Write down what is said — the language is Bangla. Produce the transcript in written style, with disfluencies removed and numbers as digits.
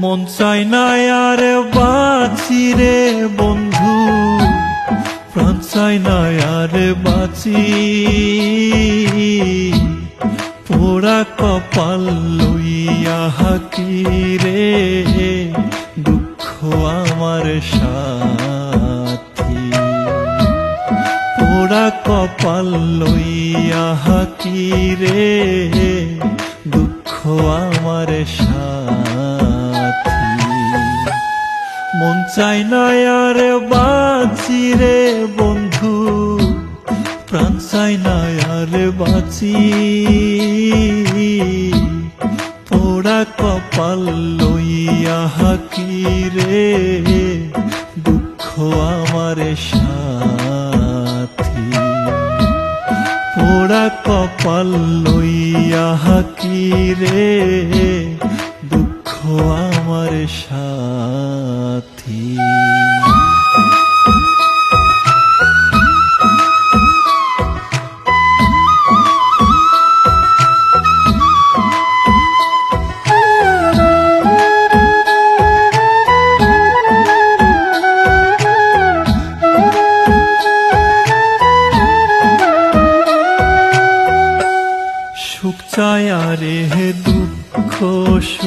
মন চাই না আর বাঁচি রে বন্ধু, প্রাণ চাই না আর বাঁচি। পোড়া কপাল লইয়া হাকি রে, দুঃখ আমার সাথী। পোড়া কপাল লইয়া হাকি রে, দুঃখ আমার সাথী। মন চাই না আর বাঁচি রে বন্ধু, প্রাণ চাই না আর বাঁচি। পোড়া কপাল লইয়া হাকি রে, দুঃখ আমার সাথী। পোড়া কপাল লইয়া হাকি রে, দুঃখ আমার সাথী। সুখ চায় আরে দুঃখ সুখ